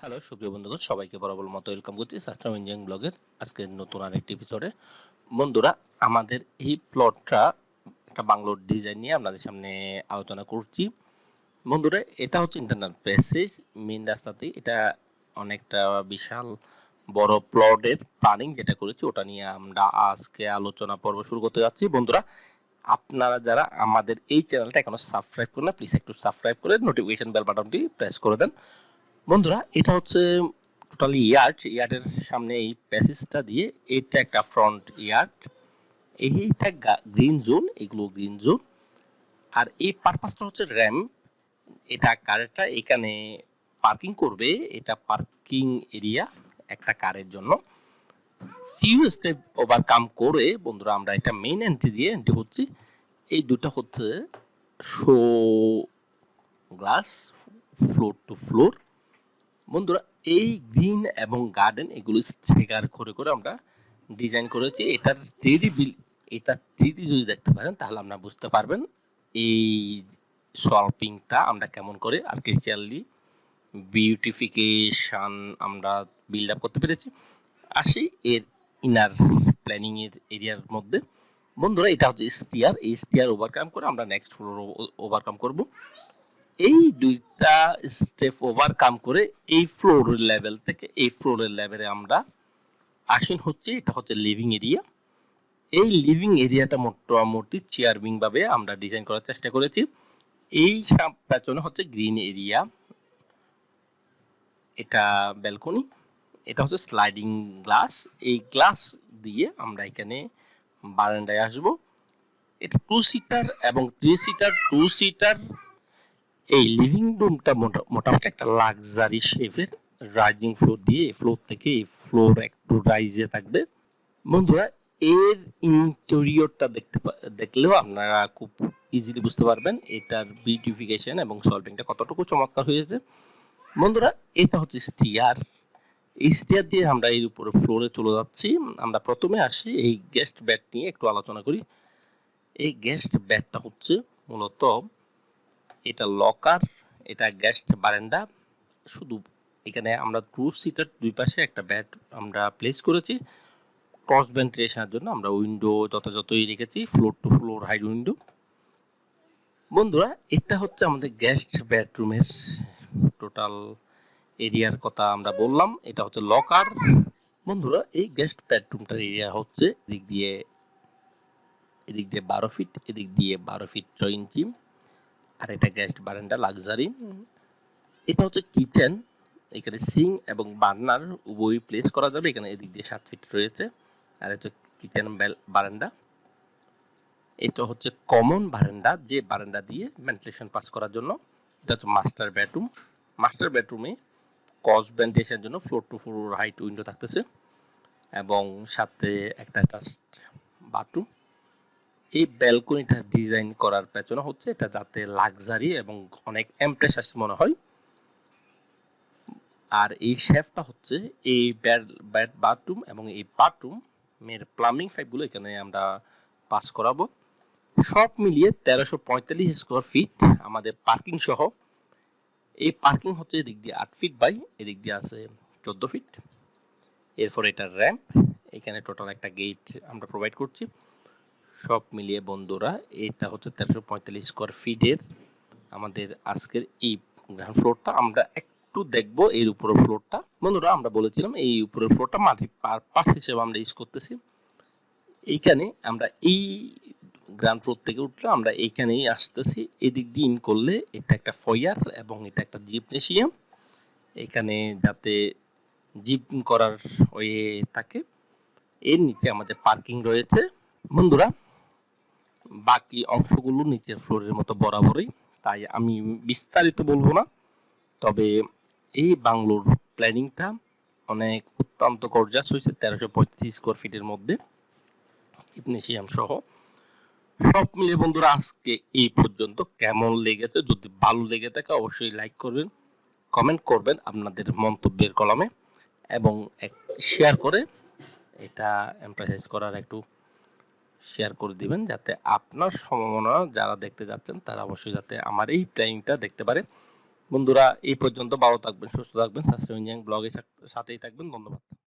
Hello সুপ্রিয় বন্ধুগণ, সবাইকে বরাবর মতো ওয়েলকাম করছি সাস্টেনেবল ইঞ্জিনিয়ারিং ব্লগের আজকে নতুন আরেকটি এপিসোডে। বন্ধুরা, আমাদের এই প্লটটা একটা বাংলোর ডিজাইন নিয়ে আপনাদের সামনে আলোচনা করছি। বন্ধুরা, এটা হচ্ছে ইন্টারনাল প্যাসেজ, মেইন রাস্তাতেই। এটা অনেকটা বিশাল বড় প্লটের প্ল্যানিং যেটা করেছি ওটা নিয়ে আমরা আজকে আলোচনা পর্ব শুরু করতে যাচ্ছি। বন্ধুরা, আপনারা যারা আমাদের এই চ্যানেলটা এখনো সাবস্ক্রাইব করেন না, প্লিজ একটু সাবস্ক্রাইব করে নোটিফিকেশন বেল বাটনটি প্রেস করে দেন। বন্ধুরা, এটা হচ্ছে টোটালি ইয়ার্ডের সামনে এই প্যাসেজটা দিয়ে এটা একটা ফ্রন্ট ইয়ার্ড, এইটা গ্রিন জোন, এগুলো গ্রিন জোন। আর এই পারপাসটা হচ্ছে র্যাম্প। এটা কারটা এখানে পার্কিং করবে, এটা পার্কিং এরিয়া একটা কারের জন্য। ফিউ স্টেপ ওভারকাম করে বন্ধুরা আমরা এটা মেইন এন্ট্রি দিয়ে এন্ট্রি হচ্ছি। এই দুটো হচ্ছে show glass, floor to floor. বন্ধুরা, এই গ্রিন এবং গার্ডেন এগুলো স্ট্রাইকার করে করে আমরা ডিজাইন করেছি। এটার থ্রিডি যদি দেখতে পারেন তাহলে আপনারা বুঝতে পারবেন এই সলপিংটা আমরা কেমন করে আর্টিফিশিয়ালি বিউটিফিকেশন আমরা বিল্ড আপ করতে পেরেছি। আসি এর ইনার প্ল্যানিং এর এরিয়ার মধ্যে। বন্ধুরা, এটা হচ্ছে স্টিয়ার, এই স্টিয়ার ওভারকাম করে আমরা নেক্সট ফ্লোর ওভারকাম করব। এই দুইটা স্টেপ ওভারকাম করে এই ফ্লোর লেভেল থেকে এই ফ্লোরের লেভেলে আমরা আসীন হচ্ছে। এটা হচ্ছে লিভিং এরিয়া। এই লিভিং এরিয়াটা মোটামুটি চেয়ারবিং ভাবে আমরা ডিজাইন করার চেষ্টা করেছি। এই পেছনে হচ্ছে গ্রিন এরিয়া, এটা ব্যালকনি, এটা হচ্ছে স্লাইডিং গ্লাস। এই গ্লাস দিয়ে আমরা এখানে বারান্দায় আসব। এটা 2 সিটার এবং 3 সিটার, 2 সিটার। এই লিভিং রুমটা মোটামুটি একটা লাক্সারি শেপের, রাইজিং ফ্লোর দিয়ে এই ফ্লোর থেকে এই ফ্লোর একটু রাইজে থাকবে। বন্ধুরা, এর ইন্টেরিয়রটা দেখলেও আপনারা খুব ইজিলি বুঝতে পারবেন এটার বিউটিফিকেশন এবং সলভিংটা কতটুকু চমৎকার হয়েছে। বন্ধুরা, এটা হচ্ছে স্টিয়ার। এই স্টিয়ার দিয়ে আমরা এর উপরে ফ্লোরে চলে যাচ্ছি। আমরা প্রথমে আসি এই গেস্ট বেড নিয়ে একটু আলোচনা করি। এই গেস্ট বেডটা হচ্ছে মূলত এটা লকার, এটা গেস্ট বারান্দা। শুধু এখানে আমরা 2 সিটার, দুই পাশে একটা বেড আমরা প্লেস করেছি। ক্রস ভেন্টিলেশনের জন্য আমরা উইন্ডো যথাযথই রেখেছি, floor to floor height window. বন্ধুরা, এটা হচ্ছে আমাদের গেস্ট বেডরুমের টোটাল এরিয়ার কথা আমরা বললাম। এটা হচ্ছে লকার। বন্ধুরা, এই গেস্ট বেডরুমটার এরিয়া হচ্ছে এদিক দিয়ে 12 ফিট, এদিক দিয়ে 12 ফিট 6 ইঞ্চি। আর এটা গেস্ট বারান্দা লাক্সারি। এটা হচ্ছে কিচেন, এখানে সিঙ্ক এবং বার্নার উভয় প্লেস করা যাবে। এখানে এদিক দিয়ে 7 ফিট রয়েছে। আর এটা কিচেন বারান্দা। এটা হচ্ছে কমন বারান্দা, যে বারান্দা দিয়ে ভেন্টিলেশন পাস করার জন্য। এটা হচ্ছে মাস্টার বেডরুম। মাস্টার বেডরুমে ক্রস ভেন্টিলেশনের জন্য floor to floor height window থাকতেছে এবং সাথে একটা অ্যাটাচড বাথরুম। এই ব্যালকনিটা ডিজাইন করার পেছনে হচ্ছে এটা যাতে লাক্সারি এবং অনেক এমপ্রেসাস মনে হয়। আর এই শেফটা হচ্ছে এই বেড বাথরুম এবং এই বাথরুমের প্লাম্বিং পাইপগুলো এখানে আমরা পাস করাবো। সব মিলিয়ে 1345 স্কোয়ার ফিট আমাদের পার্কিং সহ। এই পার্কিং হচ্ছে এদিক দিয়ে 8 ফিট বাই এদিক দিয়ে আছে 14 ফিট। এরপর এটা র্যাম্প, এখানে টোটাল একটা গেট আমরা প্রোভাইড করছি। সব মিলিয়ে বন্ধুরা, এটা হচ্ছে 1345 স্কোয়ার ফিটের আমাদের আজকের এই গ্রাউন্ড ফ্লোরটা। আমরা একটু দেখবো এর উপরের ফ্লোরটা। বন্ধুরা, আমরা বলেছিলাম এই উপরের ফ্লোরটা মাল্টি পারপাস হিসেবে আমরা ইউজ করতেছি। এইখানে আমরা এই গ্রাউন্ড ফ্লোর থেকে উঠলে আমরা এইখানেই আসতেছি। এদিক দিয়ে ইন করলে এটা একটা ফয়ার এবং এটা একটা জিমনেশিয়াম, এখানে যাতে জিম করার ওয়ে থাকে। এর নিচে আমাদের পার্কিং রয়েছে। বন্ধুরা, বাকি অংশগুলো নিচের ফ্লোরের মতো বরাবরই, তাই আমি বিস্তারিত বলবো না। তবে এই বাংলোর প্ল্যানিংটা অনেক অত্যন্ত গর্জাস হয়েছে 1335 স্কোয়ার ফিটের মধ্যে জিমনেশিয়াম সহ। সব মিলে বন্ধুরা, আজকে এই পর্যন্ত কেমন লেগেছে? যদি ভালো লেগে থাকে অবশ্যই লাইক করবেন, কমেন্ট করবেন আপনাদের মন্তব্যের কলমে এবং শেয়ার করে এটা এমফাসাইজ করার একটু শেয়ার করে দিবেন, যাতে আপনার সম্ভাবনা যারা দেখতে যাচ্ছেন তারা অবশ্যই যাতে আমার এই প্ল্যানিংটা দেখতে পারে। বন্ধুরা এই পর্যন্ত, ভালো থাকবেন, সুস্থ থাকবেন, সাস্টেইন ব্লগের সাথেই থাকবেন। ধন্যবাদ।